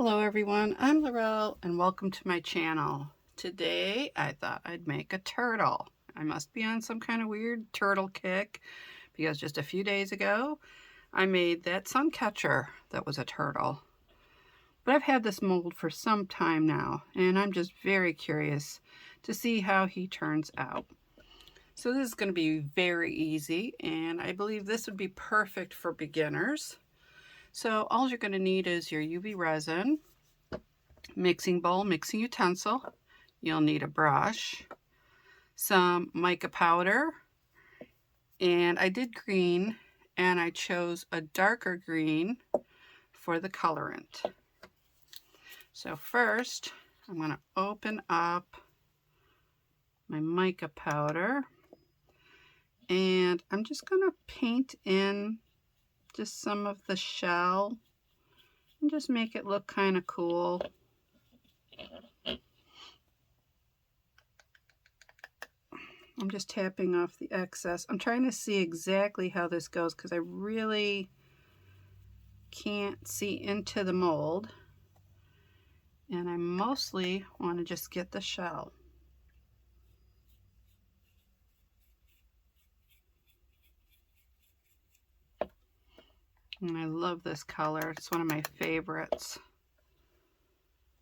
Hello everyone, I'm Laurel and welcome to my channel. Today I thought I'd make a turtle. I must be on some kind of weird turtle kick because just a few days ago I made that sun catcher that was a turtle. But I've had this mold for some time now and I'm just very curious to see how he turns out. So this is going to be very easy and I believe this would be perfect for beginners. So all you're going to need is your UV resin, mixing bowl, mixing utensil. You'll need a brush, some mica powder, and I did green and I chose a darker green for the colorant. So first I'm going to open up my mica powder and I'm just going to paint in just some of the shell and just make it look kind of cool. I'm just tapping off the excess. I'm trying to see exactly how this goes because I really can't see into the mold. And I mostly want to just get the shell. And I love this color. It's one of my favorites.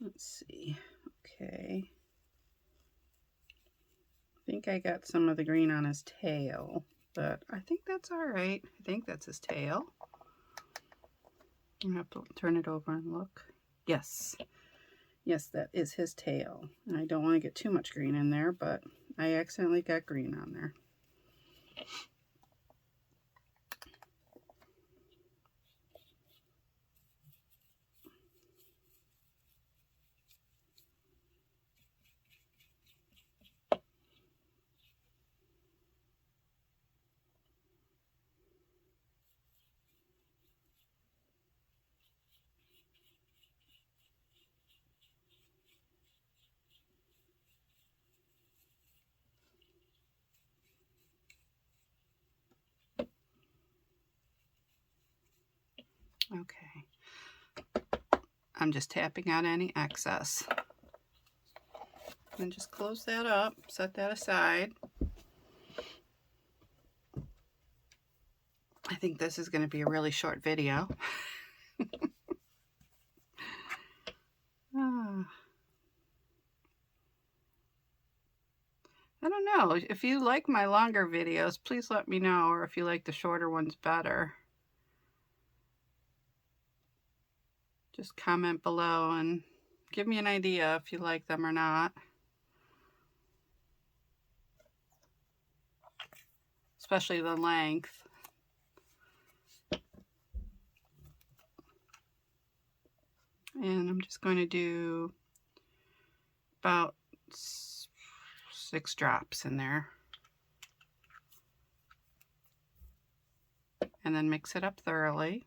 Let's see. Okay. I think I got some of the green on his tail, but I think that's all right. I think that's his tail. I'm gonna have to turn it over and look. Yes. Yes, that is his tail. And I don't want to get too much green in there, but I accidentally got green on there. Okay. I'm just tapping out any excess. And just close that up, set that aside. I think this is going to be a really short video. I don't know. If you like my longer videos, please let me know, or if you like the shorter ones better. Just comment below and give me an idea if you like them or not. Especially the length. And I'm just going to do about 6 drops in there. And then mix it up thoroughly.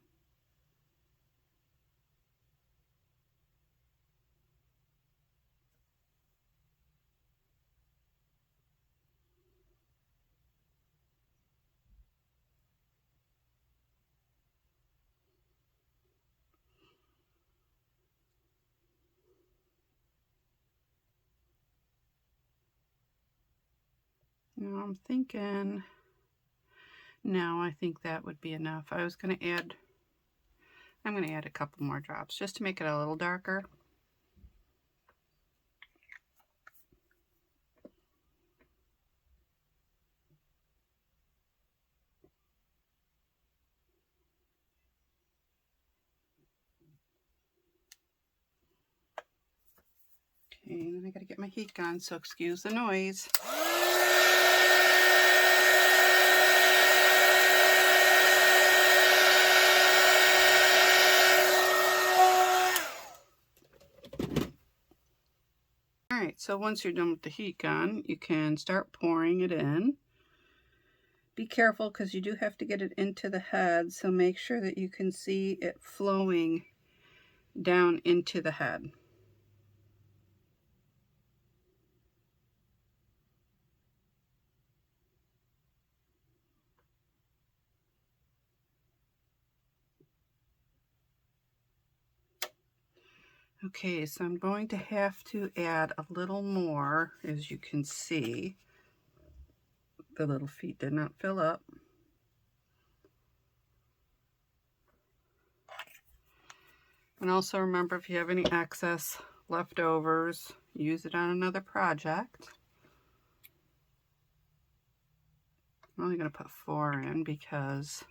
Now I'm thinking, no, I think that would be enough. I'm going to add a couple more drops just to make it a little darker. Okay, and then I gotta get my heat gun, so excuse the noise. Alright, so once you're done with the heat gun, you can start pouring it in. Be careful because you do have to get it into the head, so make sure that you can see it flowing down into the head. Okay, so I'm going to have to add a little more. As you can see, the little feet did not fill up. And also remember, if you have any excess leftovers, use it on another project. I'm only going to put 4 in because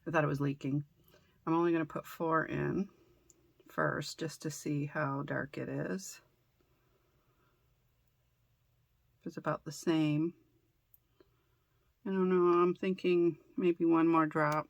I thought it was leaking. I'm only going to put 4 in first just to see how dark it is. If it's about the same. I don't know, I'm thinking maybe 1 more drop.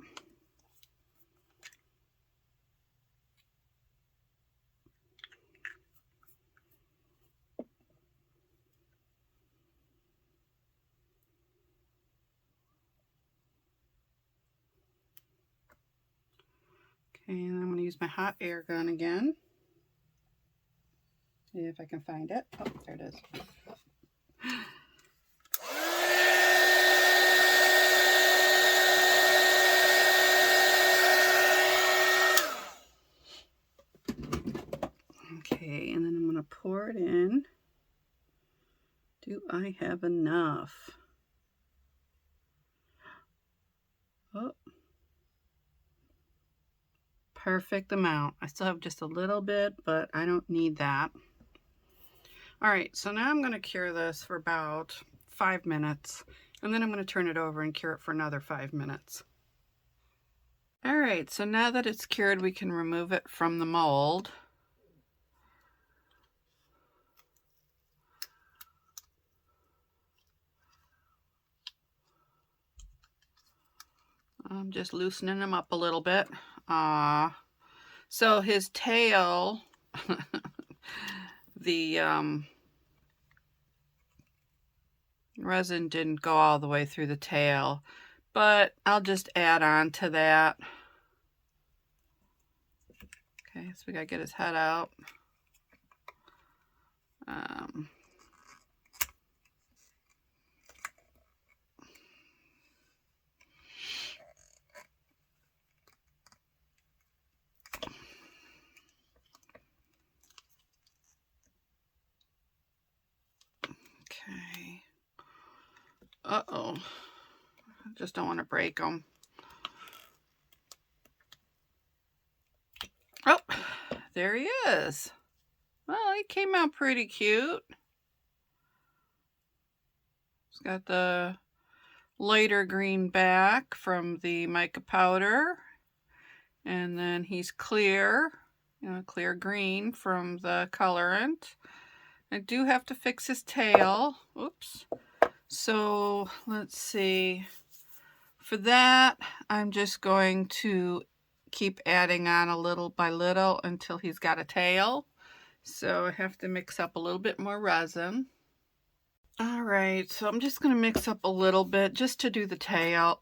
Okay, and I'm going to use my hot air gun again. See if I can find it. Oh, there it is. Okay, and then I'm going to pour it in. Do I have enough? Oh, perfect amount. I still have just a little bit, but I don't need that. All right, so now I'm going to cure this for about 5 minutes, and then I'm going to turn it over and cure it for another 5 minutes. All right, so now that it's cured, we can remove it from the mold. I'm just loosening him up a little bit. So his tail, the resin didn't go all the way through the tail, but I'll just add on to that. Okay, so we gotta get his head out. Okay. Uh-oh. I just don't want to break them. Oh, there he is. Well, he came out pretty cute. He's got the lighter green back from the mica powder. And then he's clear, clear green from the colorant. I do have to fix his tail. Oops. So let's see. For that, I'm just going to keep adding on a little by little until he's got a tail. So I have to mix up a little bit more resin. All right, so I'm just going to mix up a little bit just to do the tail.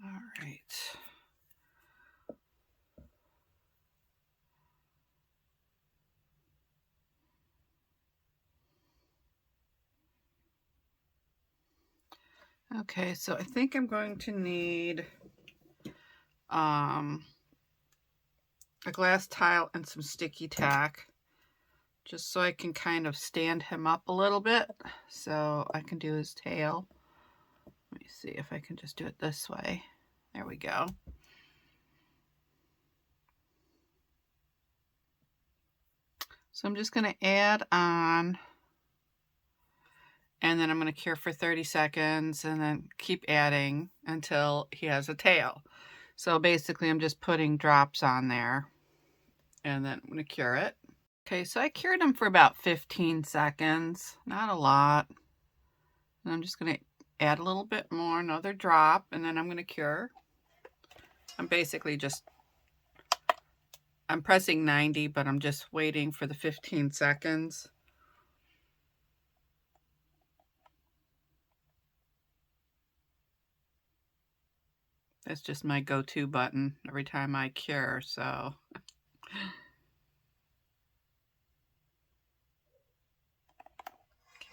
All right. Okay, so I think I'm going to need a glass tile and some sticky tack, just so I can kind of stand him up a little bit so I can do his tail. Let me see if I can just do it this way. There we go. So I'm just going to add on, and then I'm going to cure for 30 seconds and then keep adding until he has a tail. So basically I'm just putting drops on there, and then I'm going to cure it. Okay, so I cured him for about 15 seconds, not a lot. And I'm just going to add a little bit more, another drop, and then I'm going to cure. I'm basically just, I'm pressing 90, but I'm just waiting for the 15 seconds. That's just my go-to button every time I cure, so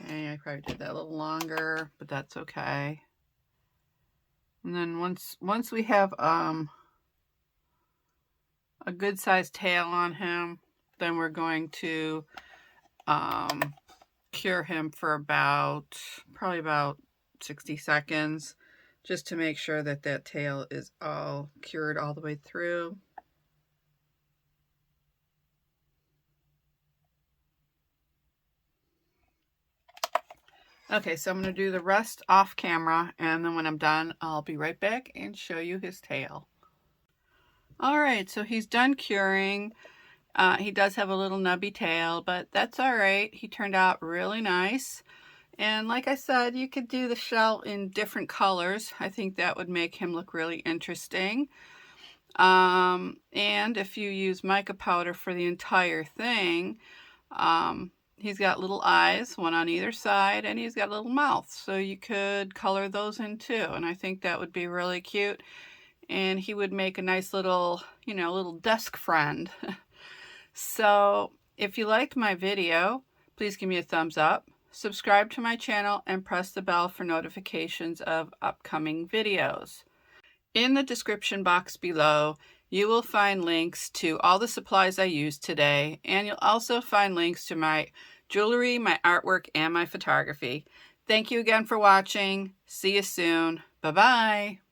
Okay, I probably did that a little longer, but that's okay. And then once we have a good sized tail on him, then we're going to cure him for probably about 60 seconds, just to make sure that that tail is all cured all the way through. Okay, so I'm going to do the rest off camera, and then when I'm done, I'll be right back and show you his tail. All right, so he's done curing. He does have a little nubby tail, but that's all right. He turned out really nice. And like I said, you could do the shell in different colors. I think that would make him look really interesting. And if you use mica powder for the entire thing, he's got little eyes, one on either side, and he's got a little mouth. So you could color those in too. And I think that would be really cute. And he would make a nice little, little desk friend. So if you liked my video, please give me a thumbs up, subscribe to my channel, and press the bell for notifications of upcoming videos. In the description box below, you will find links to all the supplies I used today, and you'll also find links to my jewelry, my artwork, and my photography. Thank you again for watching. See you soon. Bye-bye.